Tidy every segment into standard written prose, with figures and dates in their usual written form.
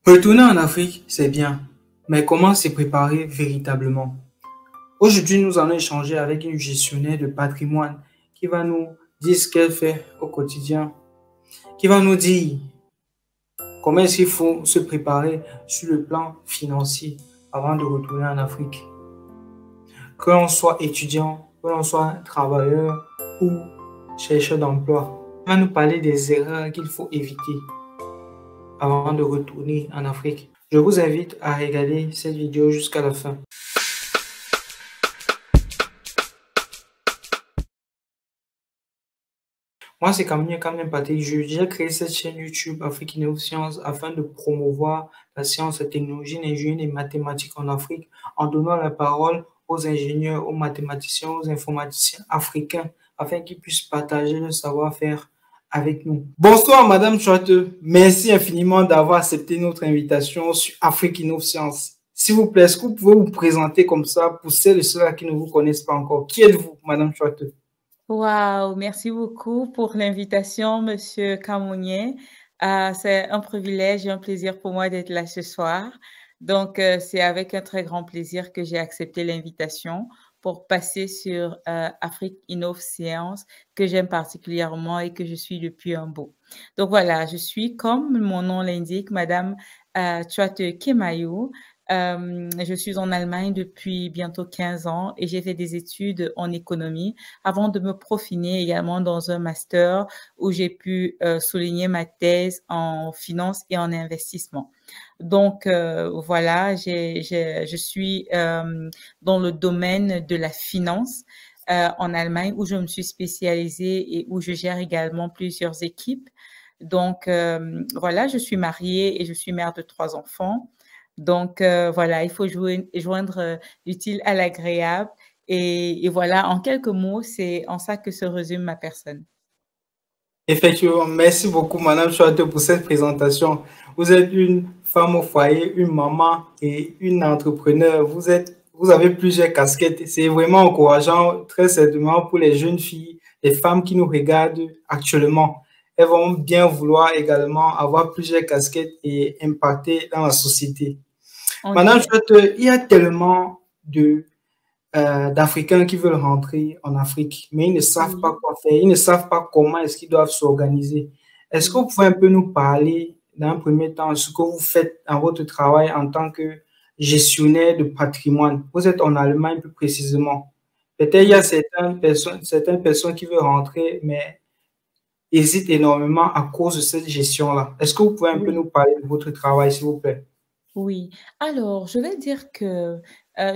Retourner en Afrique, c'est bien, mais comment s'y préparer véritablement? Aujourd'hui, nous allons échanger avec une gestionnaire de patrimoine qui va nous dire ce qu'elle fait au quotidien, qui va nous dire comment est-ce qu'il faut se préparer sur le plan financier avant de retourner en Afrique. Que l'on soit étudiant, que l'on soit travailleur ou chercheur d'emploi. Elle va nous parler des erreurs qu'il faut éviter avant de retourner en Afrique. Je vous invite à regarder cette vidéo jusqu'à la fin. Moi, c'est Kamien Patrick. J'ai créé cette chaîne YouTube Afrique Science afin de promouvoir la science, la technologie, l'ingénierie et les mathématiques en Afrique en donnant la parole aux ingénieurs, aux mathématiciens, aux informaticiens africains afin qu'ils puissent partager le savoir-faire avec nous. Bonsoir, Madame Chouateux. Merci infiniment d'avoir accepté notre invitation sur Afrique Science. S'il vous plaît, est-ce que vous pouvez vous présenter comme ça pour celles et ceux qui ne vous connaissent pas encore? Qui êtes-vous, Madame Chouateux? Wow, merci beaucoup pour l'invitation, Monsieur Camounier. C'est un privilège et un plaisir pour moi d'être là ce soir. Donc, c'est avec un très grand plaisir que j'ai accepté l'invitation pour passer sur Afrique Innov Science, que j'aime particulièrement et que je suis depuis un bout. Donc voilà, je suis, comme mon nom l'indique, Madame Chouate Kemayou. Je suis en Allemagne depuis bientôt 15 ans et j'ai fait des études en économie avant de me profiner également dans un master où j'ai pu souligner ma thèse en finance et en investissement. Donc, voilà, je suis dans le domaine de la finance en Allemagne où je me suis spécialisée et où je gère également plusieurs équipes. Donc, voilà, je suis mariée et je suis mère de 3 enfants. Donc, voilà, il faut joindre l'utile à l'agréable. Et voilà, en quelques mots, c'est en ça que se résume ma personne. Effectivement, merci beaucoup, Madame Chouette, pour cette présentation. Vous êtes une femme au foyer, une maman et une entrepreneur. Vous avez plusieurs casquettes. C'est vraiment encourageant, très certainement, pour les jeunes filles, les femmes qui nous regardent actuellement. Elles vont bien vouloir également avoir plusieurs casquettes et impacter dans la société. On Madame dirait. Chouette, il y a tellement d'Africains qui veulent rentrer en Afrique, mais ils ne savent pas Oui, quoi faire, ils ne savent pas comment est-ce qu'ils doivent s'organiser. Est-ce que vous oui. pouvez un peu nous parler, dans un premier temps, ce que vous faites dans votre travail en tant que gestionnaire de patrimoine? Vous êtes en Allemagne plus précisément. Peut-être il y a Oui. certaines personnes qui veulent rentrer, mais hésitent énormément à cause de cette gestion-là. Est-ce que vous pouvez un peu Oui. nous parler de votre travail, s'il vous plaît? Oui, alors je vais dire que,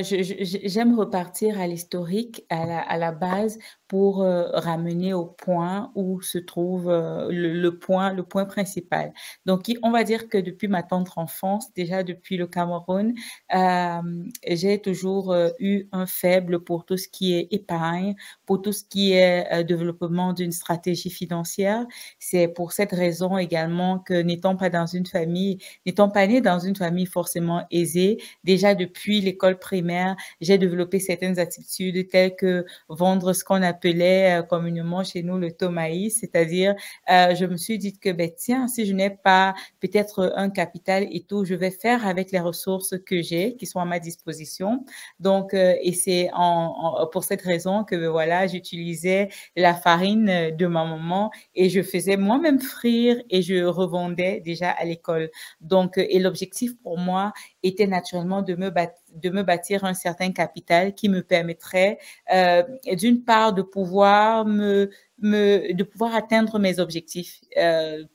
j'aime repartir à l'historique, à la base pour, ramener au point où se trouve, le point principal. Donc on va dire que depuis ma tendre enfance, déjà depuis le Cameroun, j'ai toujours, eu un faible pour tout ce qui est épargne, pour tout ce qui est, développement d'une stratégie financière. C'est pour cette raison également que n'étant pas née dans une famille forcément aisée, déjà depuis l'école primaire, j'ai développé certaines attitudes telles que vendre ce qu'on appelait communément chez nous le tomaïs, c'est-à-dire je me suis dit que ben tiens, si je n'ai pas peut-être un capital et tout, je vais faire avec les ressources que j'ai, qui sont à ma disposition. Donc, et c'est pour cette raison que ben, voilà, j'utilisais la farine de ma maman et je faisais moi-même frire et je revendais déjà à l'école. Donc, et l'objectif pour moi était naturellement de me bâtir un certain capital qui me permettrait, d'une part, de pouvoir atteindre mes objectifs.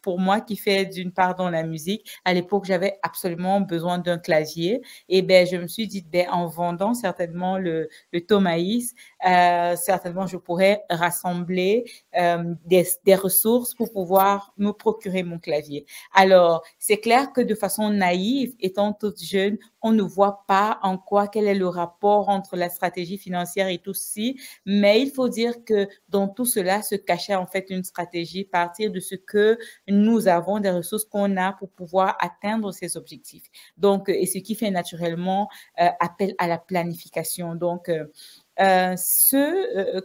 Pour moi, qui fait d'une part dans la musique, à l'époque, j'avais absolument besoin d'un clavier. Et ben, je me suis dit, ben, en vendant certainement le Tomaïs, certainement, je pourrais rassembler des ressources pour pouvoir me procurer mon clavier. Alors, c'est clair que de façon naïve, étant toute jeune, on ne voit pas en quoi, quel est le rapport entre la stratégie financière et tout ceci, mais il faut dire que dans tout cela se cachait en fait une stratégie, partir de ce que nous avons, des ressources qu'on a pour pouvoir atteindre ces objectifs. Donc, et ce qui fait naturellement appel à la planification. Donc,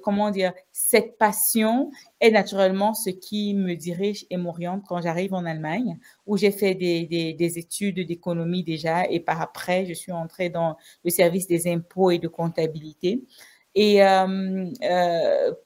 comment dire, cette passion est naturellement ce qui me dirige et m'oriente quand j'arrive en Allemagne, où j'ai fait des études d'économie déjà et par après, je suis entrée dans le service des impôts et de comptabilité. Et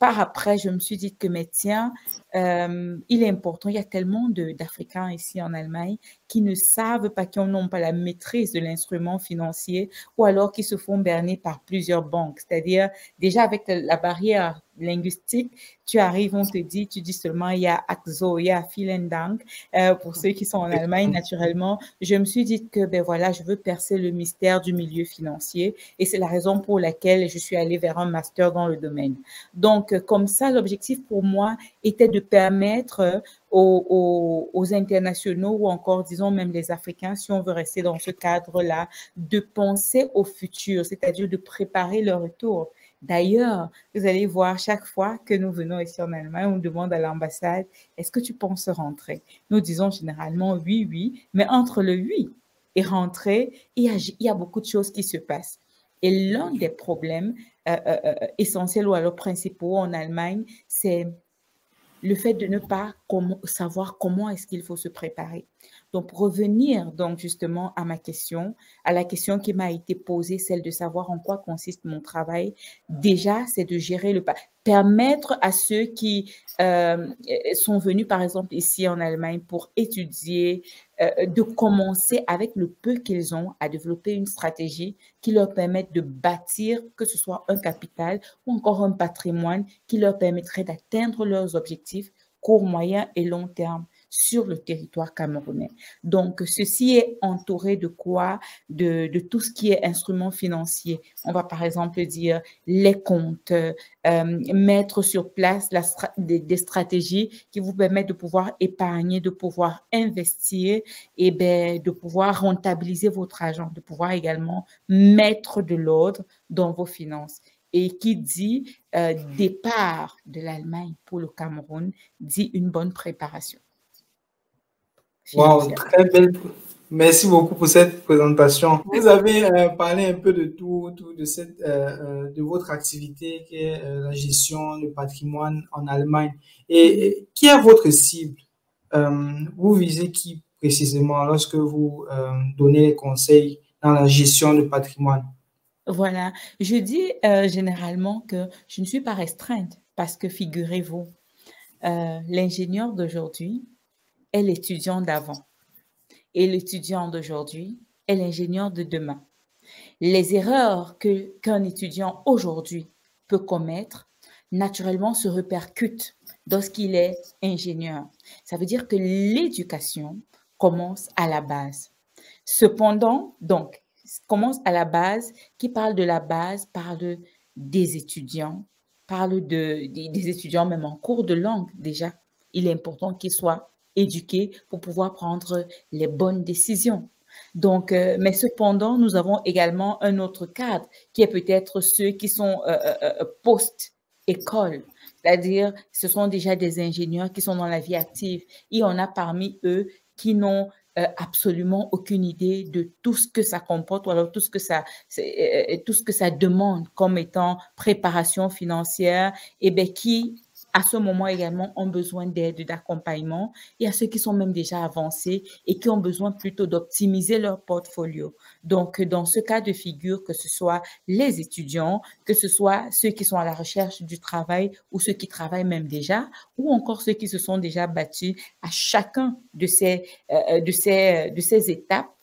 par après, je me suis dit que, mais tiens, il est important, il y a tellement d'Africains ici en Allemagne qui ne savent pas, qui n'ont pas la maîtrise de l'instrument financier ou alors qui se font berner par plusieurs banques. C'est-à-dire, déjà avec la barrière linguistique, tu arrives, on te dit, tu dis seulement il y a Axo, il y a Vielen Dank. Pour ceux qui sont en Allemagne, naturellement, je me suis dit que, ben voilà, je veux percer le mystère du milieu financier et c'est la raison pour laquelle je suis allée vers un master dans le domaine. Donc, comme ça, l'objectif pour moi était de permettre aux internationaux ou encore, disons, même les Africains, si on veut rester dans ce cadre-là, de penser au futur, c'est-à-dire de préparer le retour. D'ailleurs, vous allez voir, chaque fois que nous venons ici en Allemagne, on demande à l'ambassade, est-ce que tu penses rentrer? Nous disons généralement oui, oui, mais entre le oui et rentrer, il y a beaucoup de choses qui se passent. Et l'un des problèmes essentiels ou alors principaux en Allemagne, c'est le fait de ne pas savoir comment est-ce qu'il faut se préparer. Donc, pour revenir donc justement à ma question, à la question qui m'a été posée, celle de savoir en quoi consiste mon travail, déjà, c'est de gérer permettre à ceux qui sont venus, par exemple, ici en Allemagne pour étudier, de commencer avec le peu qu'ils ont à développer une stratégie qui leur permette de bâtir, que ce soit un capital ou encore un patrimoine qui leur permettrait d'atteindre leurs objectifs court, moyen et long terme sur le territoire camerounais. Donc, ceci est entouré de quoi? De tout ce qui est instruments financiers. On va par exemple dire les comptes, mettre sur place des stratégies qui vous permettent de pouvoir épargner, de pouvoir investir et ben, de pouvoir rentabiliser votre argent, de pouvoir également mettre de l'ordre dans vos finances. Et qui dit départ de l'Allemagne pour le Cameroun, dit une bonne préparation Wow, financière. très belle. Merci beaucoup pour cette présentation. Vous avez parlé un peu de tout de votre activité qui est la gestion du patrimoine en Allemagne. Et qui est votre cible? Vous visez qui précisément lorsque vous donnez des conseils dans la gestion du patrimoine? Voilà, je dis généralement que je ne suis pas restreinte parce que figurez-vous, l'ingénieur d'aujourd'hui est l'étudiant d'avant et l'étudiant d'aujourd'hui est l'ingénieur de demain. Les erreurs qu'un étudiant aujourd'hui peut commettre, naturellement, se répercutent lorsqu'il est ingénieur. Ça veut dire que l'éducation commence à la base. Cependant, donc, commence à la base. Qui parle de la base parle des étudiants, parle des étudiants même en cours de langue déjà. Il est important qu'ils soient éduqués pour pouvoir prendre les bonnes décisions. Donc, mais cependant, nous avons également un autre cadre qui est peut-être ceux qui sont post-école, c'est-à-dire ce sont déjà des ingénieurs qui sont dans la vie active. Et on a parmi eux qui n'ont absolument aucune idée de tout ce que ça comporte ou alors tout ce que ça demande comme étant préparation financière et bien qui à ce moment également ont besoin d'aide, d'accompagnement. Il y a ceux qui sont même déjà avancés et qui ont besoin plutôt d'optimiser leur portfolio. Donc, dans ce cas de figure, que ce soit les étudiants, que ce soit ceux qui sont à la recherche du travail ou ceux qui travaillent même déjà, ou encore ceux qui se sont déjà battus, à chacun de ces étapes,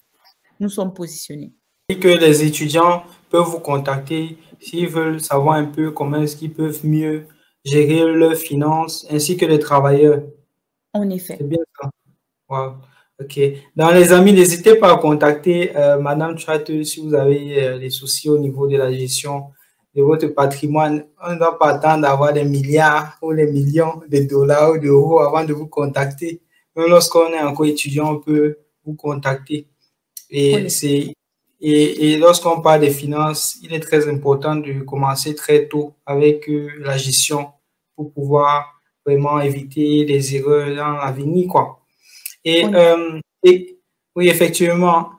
nous sommes positionnés. Et que les étudiants peuvent vous contacter s'ils veulent savoir un peu comment est-ce qu'ils peuvent mieux gérer leurs finances, ainsi que les travailleurs. En effet. C'est bien ça. Wow. OK. Dans les amis, n'hésitez pas à contacter Madame Chouate si vous avez des soucis au niveau de la gestion de votre patrimoine. On ne doit pas attendre d'avoir des milliards ou des millions de dollars ou d'euros avant de vous contacter. Même lorsqu'on est encore étudiant, on peut vous contacter. Et c'est et lorsqu'on parle des finances, il est très important de commencer très tôt avec la gestion pour pouvoir vraiment éviter les erreurs dans l'avenir, quoi. Et oui, effectivement,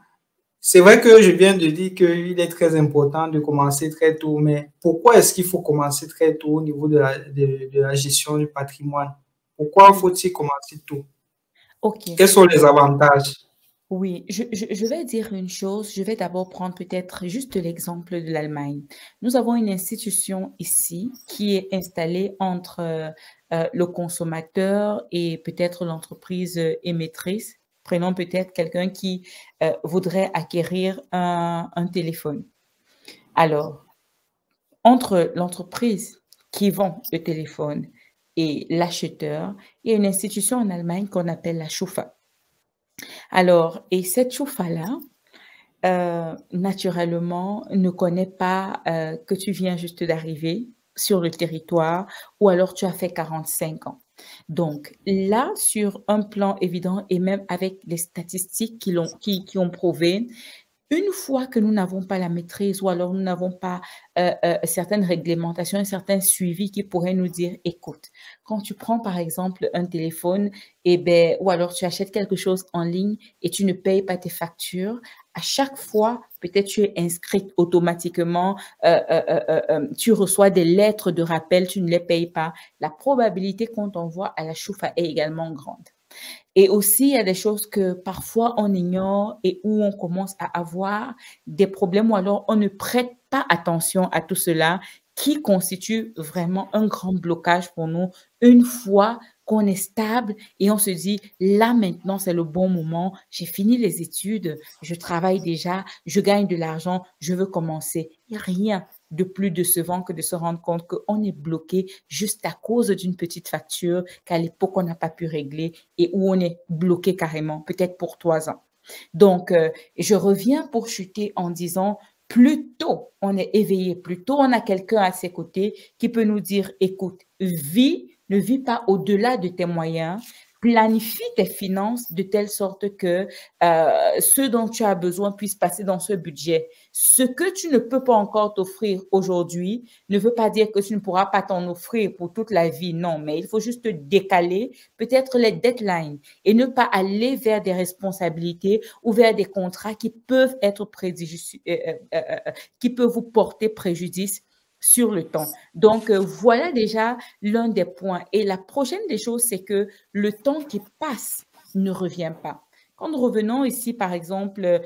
C'est vrai que je viens de dire qu'il est très important de commencer très tôt, mais pourquoi est-ce qu'il faut commencer très tôt au niveau de la gestion du patrimoine? Pourquoi Oui, faut-il commencer tôt? ok. Quels sont les avantages? Oui, je vais dire une chose. Je vais d'abord prendre peut-être juste l'exemple de l'Allemagne. Nous avons une institution ici qui est installée entre le consommateur et peut-être l'entreprise émettrice. Prenons peut-être quelqu'un qui voudrait acquérir un téléphone. Alors, entre l'entreprise qui vend le téléphone et l'acheteur, il y a une institution en Allemagne qu'on appelle la Schufa. Alors, et cette Schufa-là, naturellement, ne connaît pas, que tu viens juste d'arriver sur le territoire ou alors tu as fait 45 ans. Donc là, sur un plan évident et même avec les statistiques qui ont prouvé, une fois que nous n'avons pas la maîtrise ou alors nous n'avons pas certaines réglementations, un certain suivi qui pourrait nous dire, écoute, quand tu prends par exemple un téléphone, ou alors tu achètes quelque chose en ligne et tu ne payes pas tes factures, à chaque fois, peut-être tu es inscrite automatiquement, tu reçois des lettres de rappel, tu ne les payes pas. La probabilité qu'on t'envoie à la choufa est également grande. Et aussi, il y a des choses que parfois on ignore et où on commence à avoir des problèmes ou alors on ne prête pas attention à tout cela qui constitue vraiment un grand blocage pour nous une fois qu'on est stable et on se dit, là maintenant, c'est le bon moment, j'ai fini les études, je travaille déjà, je gagne de l'argent, je veux commencer. Il n'y a rien de plus décevant que de se rendre compte qu'on est bloqué juste à cause d'une petite facture qu'à l'époque on n'a pas pu régler et où on est bloqué carrément, peut-être pour 3 ans. Donc, je reviens pour chuter en disant, plus tôt on est éveillé, plus tôt on a quelqu'un à ses côtés qui peut nous dire, écoute, ne vis pas au-delà de tes moyens, planifie tes finances de telle sorte que ce dont tu as besoin puisse passer dans ce budget. Ce que tu ne peux pas encore t'offrir aujourd'hui ne veut pas dire que tu ne pourras pas t'en offrir pour toute la vie, non, mais il faut juste décaler peut-être les deadlines et ne pas aller vers des responsabilités ou vers des contrats qui peuvent être qui peuvent vous porter préjudice sur le temps. Donc, voilà déjà l'un des points. Et la prochaine des choses, c'est que le temps qui passe ne revient pas. Quand nous revenons ici, par exemple,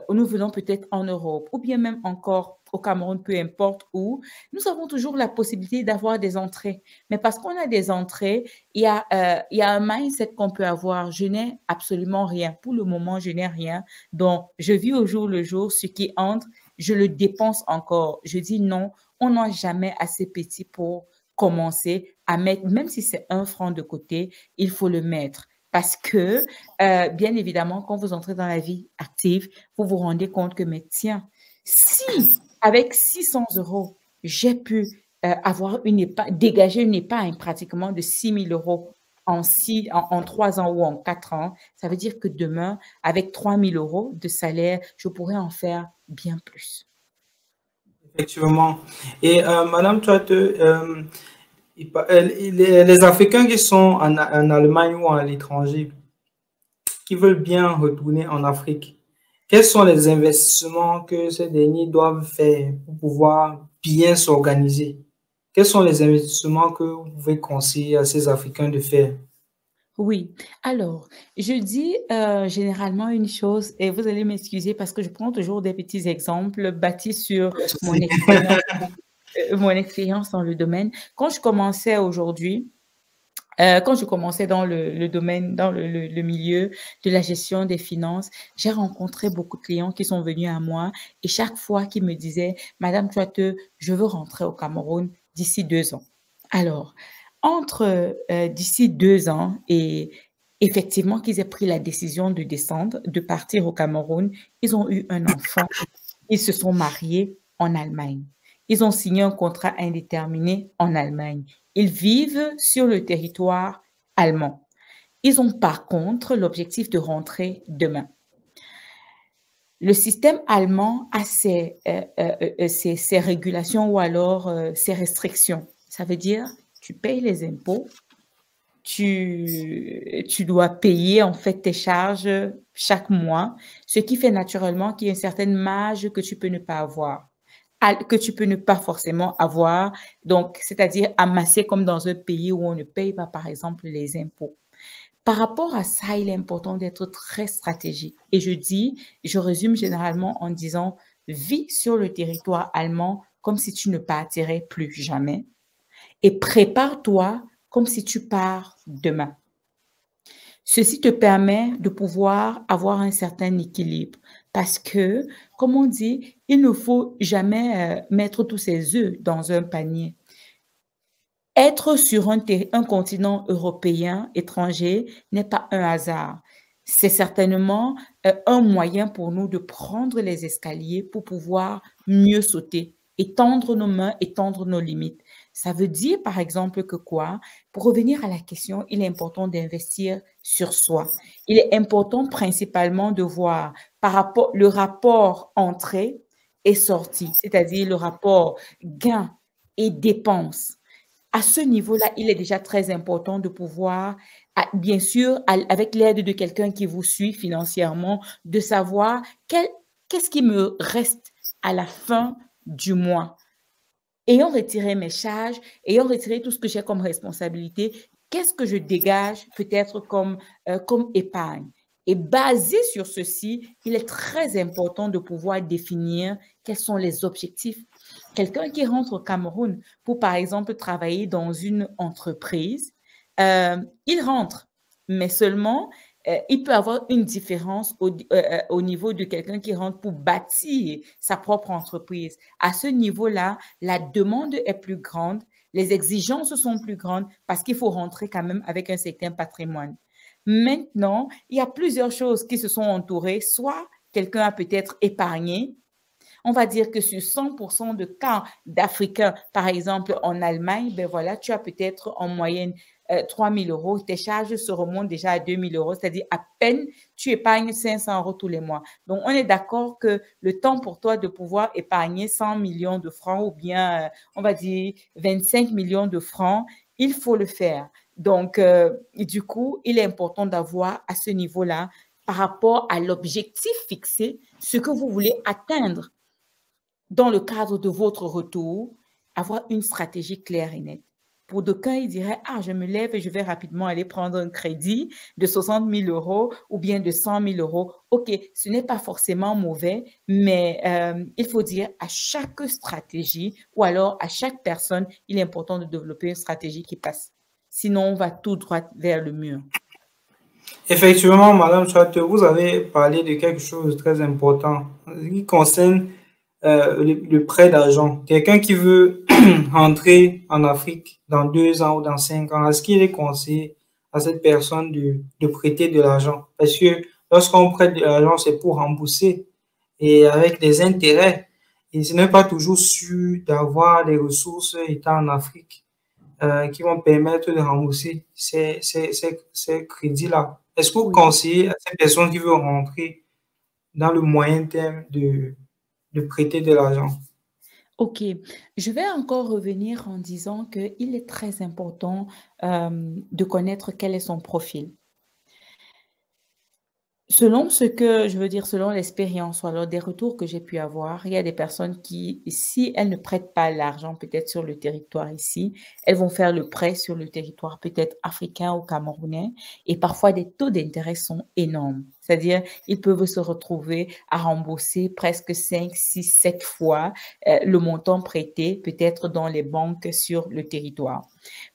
nous venons peut-être en Europe ou bien même encore au Cameroun, peu importe où, nous avons toujours la possibilité d'avoir des entrées. Mais parce qu'on a des entrées, il y a un mindset qu'on peut avoir. Je n'ai absolument rien. Pour le moment, je n'ai rien. Donc, je vis au jour le jour. Ce qui entre, je le dépense encore. Je dis non, on n'a jamais assez petit pour commencer à mettre, même si c'est 1 franc de côté, il faut le mettre. Parce que, bien évidemment, quand vous entrez dans la vie active, vous vous rendez compte que, mais tiens, si avec 600 euros, j'ai pu avoir une épargne, dégager une épargne pratiquement de 6 000 euros en 3 ans ou en 4 ans, ça veut dire que demain, avec 3 000 euros de salaire, je pourrais en faire bien plus. Effectivement. Et Madame, les Africains qui sont en Allemagne ou à l'étranger, qui veulent bien retourner en Afrique, quels sont les investissements que ces derniers doivent faire pour pouvoir bien s'organiser? Quels sont les investissements que vous pouvez conseiller à ces Africains de faire? Oui, alors, je dis généralement une chose, et vous allez m'excuser parce que je prends toujours des petits exemples bâtis sur mon expérience, mon expérience dans le domaine. Quand je commençais dans le domaine, dans le milieu de la gestion des finances, j'ai rencontré beaucoup de clients qui sont venus à moi et chaque fois qu'ils me disaient, Madame Tuateux, je veux rentrer au Cameroun d'ici 2 ans. Alors, entre d'ici 2 ans et effectivement qu'ils aient pris la décision de descendre, de partir au Cameroun, ils ont eu un enfant, ils se sont mariés en Allemagne. Ils ont signé un contrat indéterminé en Allemagne. Ils vivent sur le territoire allemand. Ils ont par contre l'objectif de rentrer demain. Le système allemand a ses régulations ou alors ses restrictions. Ça veut dire, tu payes les impôts, tu dois payer en fait tes charges chaque mois, ce qui fait naturellement qu'il y a une certaine marge que tu peux ne pas avoir, que tu peux ne pas forcément avoir, donc c'est-à-dire amasser comme dans un pays où on ne paye pas, par exemple, les impôts. Par rapport à ça, il est important d'être très stratégique. Et je résume généralement en disant, vis sur le territoire allemand comme si tu ne partirais plus jamais et prépare-toi comme si tu pars demain. Ceci te permet de pouvoir avoir un certain équilibre parce que, comme on dit, il ne faut jamais mettre tous ses œufs dans un panier. Être sur un continent européen étranger n'est pas un hasard. C'est certainement un moyen pour nous de prendre les escaliers pour pouvoir mieux sauter, étendre nos mains, étendre nos limites. Ça veut dire, par exemple, que quoi? Pour revenir à la question, il est important d'investir sur soi. Il est important principalement de voir le rapport entrée et sortie, c'est-à-dire le rapport gain et dépense. À ce niveau-là, il est déjà très important de pouvoir, bien sûr, avec l'aide de quelqu'un qui vous suit financièrement, de savoir qu'est-ce qui me reste à la fin du mois. Ayant retiré mes charges, ayant retiré tout ce que j'ai comme responsabilité, qu'est-ce que je dégage peut-être comme épargne? Et basé sur ceci, il est très important de pouvoir définir quels sont les objectifs. Quelqu'un qui rentre au Cameroun pour, par exemple, travailler dans une entreprise, il rentre, mais seulement, il peut avoir une différence au niveau de quelqu'un qui rentre pour bâtir sa propre entreprise. À ce niveau-là, la demande est plus grande, les exigences sont plus grandes parce qu'il faut rentrer quand même avec un certain patrimoine. Maintenant, il y a plusieurs choses qui se sont entourées. Soit quelqu'un a peut-être épargné. On va dire que sur 100% de cas d'Africains, par exemple en Allemagne, ben voilà, tu as peut-être en moyenne 3 000 euros. Tes charges se remontent déjà à 2 000 euros, c'est-à-dire à peine tu épargnes 500 euros tous les mois. Donc, on est d'accord que le temps pour toi de pouvoir épargner 100 millions de francs ou bien, on va dire, 25 millions de francs, il faut le faire. Donc, du coup, il est important d'avoir à ce niveau-là, par rapport à l'objectif fixé, ce que vous voulez atteindre dans le cadre de votre retour, avoir une stratégie claire et nette. Pour d'aucuns, ils diraient, ah, je me lève et je vais rapidement aller prendre un crédit de 60 000 euros ou bien de 100 000 euros. OK, ce n'est pas forcément mauvais, mais il faut dire à chaque stratégie ou alors à chaque personne, il est important de développer une stratégie qui passe. Sinon, on va tout droit vers le mur. Effectivement, Madame Chate, vous avez parlé de quelque chose de très important qui concerne le prêt d'argent. Quelqu'un qui veut rentrer en Afrique dans 2 ans ou dans 5 ans, est-ce qu'il est conseillé à cette personne de prêter de l'argent? Parce que lorsqu'on prête de l'argent, c'est pour rembourser et avec des intérêts. Et ce n'est pas toujours sûr d'avoir les ressources étant en Afrique qui vont permettre de rembourser ces crédits-là. Est-ce que vous Oui. conseillez à ces personnes qui veulent rentrer dans le moyen terme de prêter de l'argent? OK. Je vais encore revenir en disant qu'il est très important de connaître quel est son profil. Selon ce que je veux dire, selon l'expérience ou alors des retours que j'ai pu avoir, il y a des personnes qui, si elles ne prêtent pas l'argent peut-être sur le territoire ici, elles vont faire le prêt sur le territoire peut-être africain ou camerounais et parfois des taux d'intérêt sont énormes. C'est-à-dire, ils peuvent se retrouver à rembourser presque 5, 6, 7 fois le montant prêté peut-être dans les banques sur le territoire.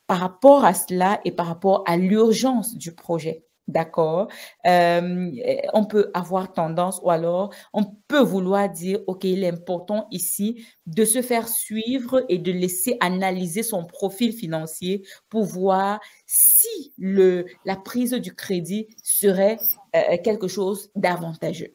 Par rapport à cela et par rapport à l'urgence du projet, d'accord, on peut avoir tendance ou alors on peut vouloir dire, OK, il est important ici de se faire suivre et de laisser analyser son profil financier pour voir si la prise du crédit serait quelque chose d'avantageux.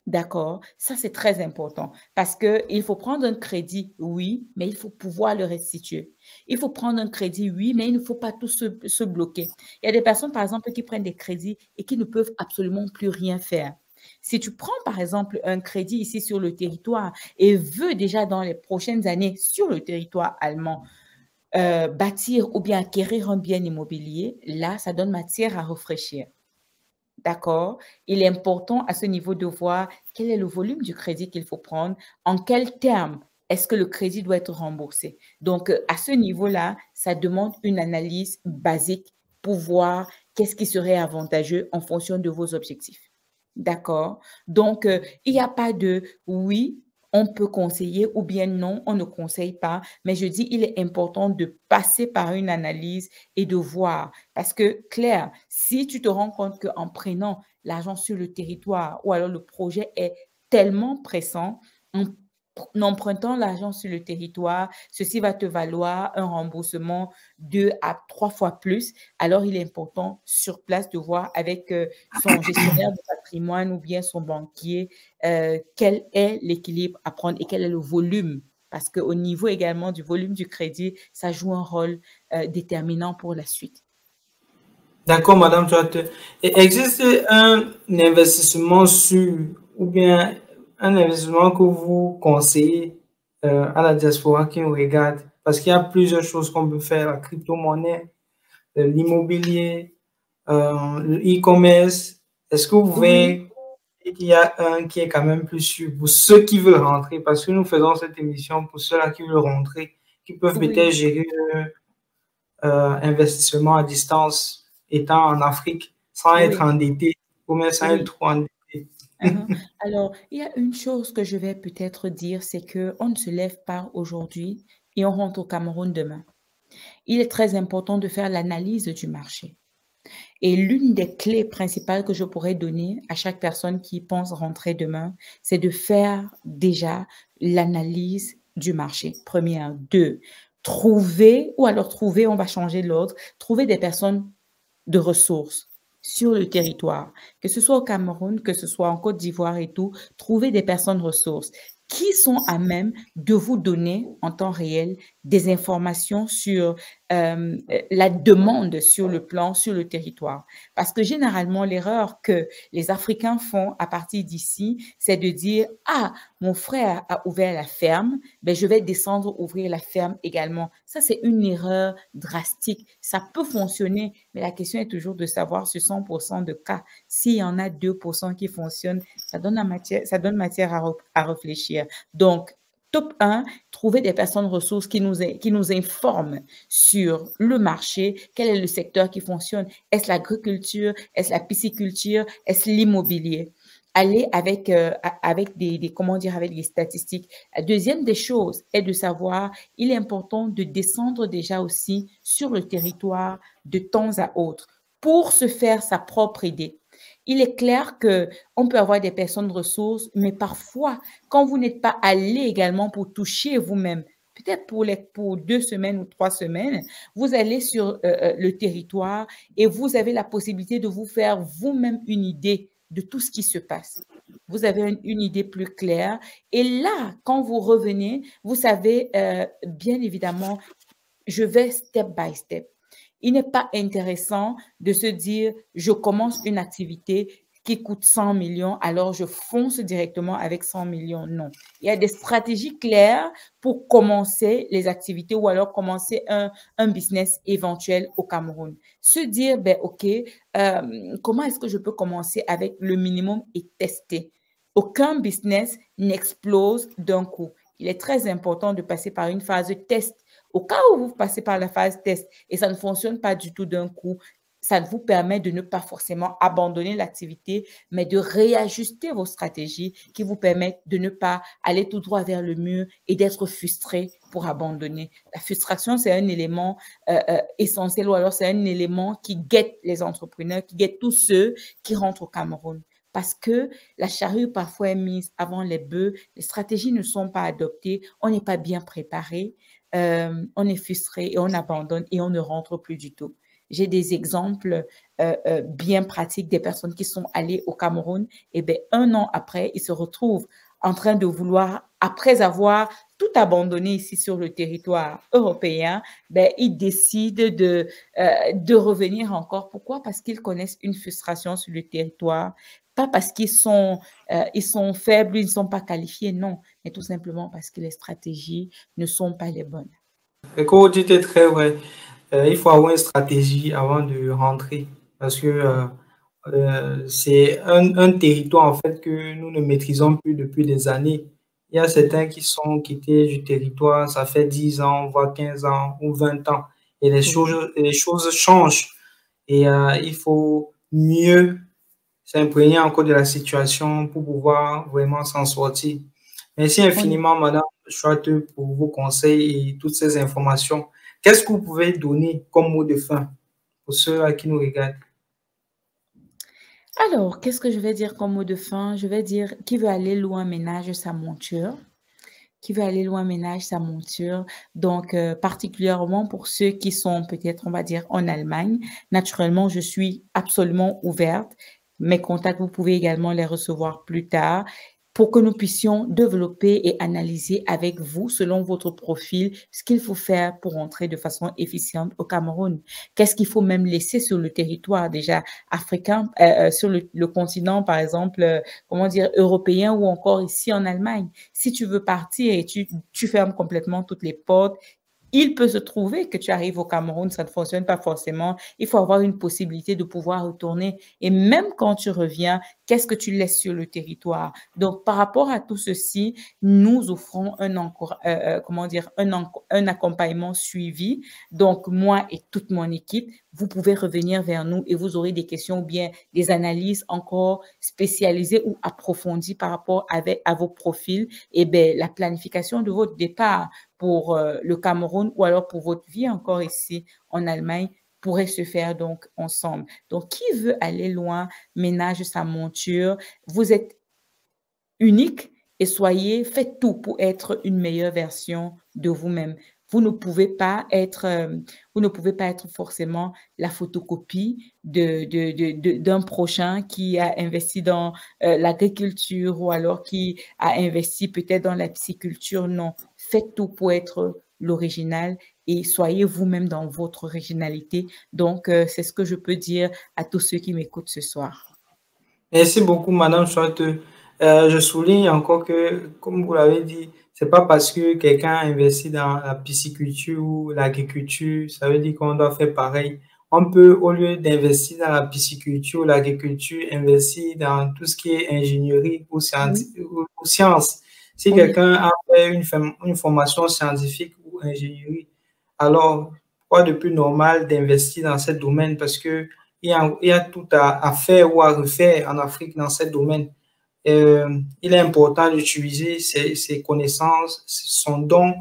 D'accord, ça c'est très important parce qu'il faut prendre un crédit, oui, mais il faut pouvoir le restituer. Il faut prendre un crédit, oui, mais il ne faut pas tout se bloquer. Il y a des personnes, par exemple, qui prennent des crédits et qui ne peuvent absolument plus rien faire. Si tu prends, par exemple, un crédit ici sur le territoire et veux déjà dans les prochaines années sur le territoire allemand bâtir ou bien acquérir un bien immobilier, là, ça donne matière à réfléchir. d'accord? Il est important à ce niveau de voir quel est le volume du crédit qu'il faut prendre, en quels termes est-ce que le crédit doit être remboursé. Donc, à ce niveau-là, ça demande une analyse basique pour voir qu'est-ce qui serait avantageux en fonction de vos objectifs. D'accord? Donc, il n'y a pas de oui, on peut conseiller ou bien non, on ne conseille pas. Mais je dis, il est important de passer par une analyse et de voir. Parce que, Claire, si tu te rends compte qu'en prenant l'argent sur le territoire ou alors le projet est tellement pressant, en empruntant l'argent sur le territoire, ceci va te valoir un remboursement 2 à 3 fois plus. Alors, il est important sur place de voir avec son gestionnaire de patrimoine ou bien son banquier quel est l'équilibre à prendre et quel est le volume. Parce qu'au niveau également du volume du crédit, ça joue un rôle déterminant pour la suite. D'accord, Madame Tuate. Et existe un investissement sûr ou bien un investissement que vous conseillez à la diaspora qui nous regarde? Parce qu'il y a plusieurs choses qu'on peut faire, la crypto-monnaie, l'immobilier, le e-commerce. Est-ce que vous Oui, pouvez dire qu'il y a un qui est quand même plus sûr pour ceux qui veulent rentrer? Parce que nous faisons cette émission pour ceux-là qui veulent rentrer, qui peuvent peut-être oui, gérer investissement à distance, étant en Afrique, sans être oui, endetté, ou même sans être oui. trop endetté. Uhum. Alors, il y a une chose que je vais peut-être dire, c'est que on ne se lève pas aujourd'hui et on rentre au Cameroun demain. Il est très important de faire l'analyse du marché. Et l'une des clés principales que je pourrais donner à chaque personne qui pense rentrer demain, c'est de faire déjà l'analyse du marché. Première. Deux, trouver, ou alors trouver, on va changer l'ordre, trouver des personnes de ressources sur le territoire, que ce soit au Cameroun, que ce soit en Côte d'Ivoire et tout, trouver des personnes ressources qui sont à même de vous donner en temps réel des informations sur la demande sur le plan, sur le territoire. Parce que généralement, l'erreur que les Africains font à partir d'ici, c'est de dire, ah, mon frère a ouvert la ferme, ben, je vais descendre ouvrir la ferme également. Ça, c'est une erreur drastique. Ça peut fonctionner, mais la question est toujours de savoir sur 100% de cas, s'il y en a 2% qui fonctionnent, ça donne matière à réfléchir. Donc, top 1, trouver des personnes ressources qui nous informent sur le marché, quel est le secteur qui fonctionne. Est-ce l'agriculture? Est-ce la pisciculture? Est-ce l'immobilier? Aller avec comment dire, avec des statistiques. La deuxième des choses est de savoir, il est important de descendre déjà aussi sur le territoire de temps à autre pour se faire sa propre idée. Il est clair que on peut avoir des personnes ressources, mais parfois, quand vous n'êtes pas allé également pour toucher vous-même, peut-être pour 2 semaines ou 3 semaines, vous allez sur le territoire et vous avez la possibilité de vous faire vous-même une idée de tout ce qui se passe. Vous avez une idée plus claire. Et là, quand vous revenez, vous savez, bien évidemment, je vais step by step. Il n'est pas intéressant de se dire, je commence une activité qui coûte 100 millions, alors je fonce directement avec 100 millions. Non. Il y a des stratégies claires pour commencer les activités ou alors commencer un business éventuel au Cameroun. Se dire, ben, OK, comment est-ce que je peux commencer avec le minimum et tester? Aucun business n'explose d'un coup. Il est très important de passer par une phase de test. Au cas où vous passez par la phase test et ça ne fonctionne pas du tout d'un coup, ça vous permet de ne pas forcément abandonner l'activité, mais de réajuster vos stratégies qui vous permettent de ne pas aller tout droit vers le mur et d'être frustré pour abandonner. La frustration, c'est un élément essentiel ou alors c'est un élément qui guette les entrepreneurs, qui guette tous ceux qui rentrent au Cameroun. Parce que la charrue parfois est mise avant les bœufs, les stratégies ne sont pas adoptées, on n'est pas bien préparé, on est frustré et on abandonne et on ne rentre plus du tout. J'ai des exemples bien pratiques des personnes qui sont allées au Cameroun et bien 1 an après, ils se retrouvent en train de vouloir, après avoir tout abandonné ici sur le territoire européen, ben, ils décident de revenir encore. Pourquoi? Parce qu'ils connaissent une frustration sur le territoire, pas parce ils sont faibles, ils ne sont pas qualifiés, non, mais tout simplement parce que les stratégies ne sont pas les bonnes. Et comme vous dites, est très vrai. Il faut avoir une stratégie avant de rentrer. Parce que C'est un territoire en fait que nous ne maîtrisons plus depuis des années. Il y a certains qui sont quittés du territoire, ça fait 10 ans, voire 15 ans ou 20 ans. Et Oui, les choses changent. Et il faut mieux s'imprégner encore de la situation pour pouvoir vraiment s'en sortir. Merci on est- infiniment, Madame Chouette, pour vos conseils et toutes ces informations. Qu'est-ce que vous pouvez donner comme mot de fin pour ceux qui nous regardent? Alors, qu'est-ce que je vais dire comme mot de fin? Je vais dire: «Qui veut aller loin ménage sa monture». Qui veut aller loin ménage sa monture. Donc, particulièrement pour ceux qui sont peut-être, on va dire, en Allemagne. Naturellement, je suis absolument ouverte. Mes contacts, vous pouvez également les recevoir plus tard pour que nous puissions développer et analyser avec vous, selon votre profil, ce qu'il faut faire pour entrer de façon efficiente au Cameroun. Qu'est-ce qu'il faut même laisser sur le territoire déjà africain, sur le continent, par exemple, comment dire, européen ou encore ici en Allemagne. Si tu veux partir et tu fermes complètement toutes les portes, il peut se trouver que tu arrives au Cameroun, ça ne fonctionne pas forcément. Il faut avoir une possibilité de pouvoir retourner. Et même quand tu reviens, qu'est-ce que tu laisses sur le territoire? Donc, par rapport à tout ceci, nous offrons comment dire, un accompagnement suivi. Donc, moi et toute mon équipe, vous pouvez revenir vers nous et vous aurez des questions ou bien des analyses encore spécialisées ou approfondies par rapport à vos profils et ben, la planification de votre départ pour le Cameroun ou alors pour votre vie encore ici en Allemagne pourrait se faire donc ensemble. Donc, qui veut aller loin, ménage sa monture. Vous êtes unique et faites tout pour être une meilleure version de vous-même. Vous ne pouvez pas être, vous ne pouvez pas être forcément la photocopie d'un prochain qui a investi dans l'agriculture ou alors qui a investi peut-être dans la pisciculture. Non, faites tout pour être l'original et soyez vous-même dans votre originalité. Donc, c'est ce que je peux dire à tous ceux qui m'écoutent ce soir. Merci beaucoup, Madame Chouette. Je souligne encore que, comme vous l'avez dit, c'est pas parce que quelqu'un a investi dans la pisciculture ou l'agriculture, ça veut dire qu'on doit faire pareil. On peut, au lieu d'investir dans la pisciculture ou l'agriculture, investir dans tout ce qui est ingénierie Oui, ou sciences. Si oui, quelqu'un a fait une formation scientifique ou ingénierie, alors, quoi de plus normal d'investir dans ce domaine parce que il y a tout à faire ou à refaire en Afrique dans ce domaine. Il est important d'utiliser ses connaissances, son don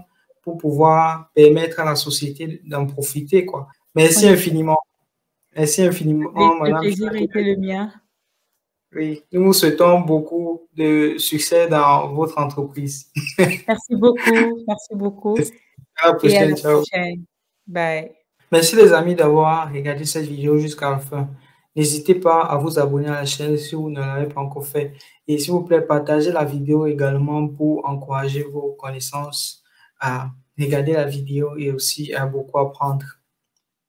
pour pouvoir permettre à la société d'en profiter, quoi. en Merci effet. infiniment. Merci infiniment, Le Madame plaisir a Chouette. été le mien. Oui, nous vous souhaitons beaucoup de succès dans votre entreprise. Merci beaucoup, merci beaucoup À la et à prochaine, la ciao. prochaine. Bye. Merci les amis d'avoir regardé cette vidéo jusqu'à la fin. N'hésitez pas à vous abonner à la chaîne si vous ne l'avez pas encore fait. Et s'il vous plaît, partagez la vidéo également pour encourager vos connaissances à regarder la vidéo et aussi à beaucoup apprendre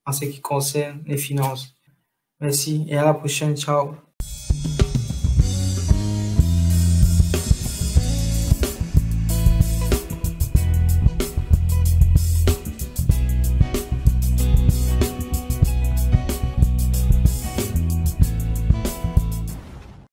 en ce qui concerne les finances. Merci et à la prochaine. Ciao.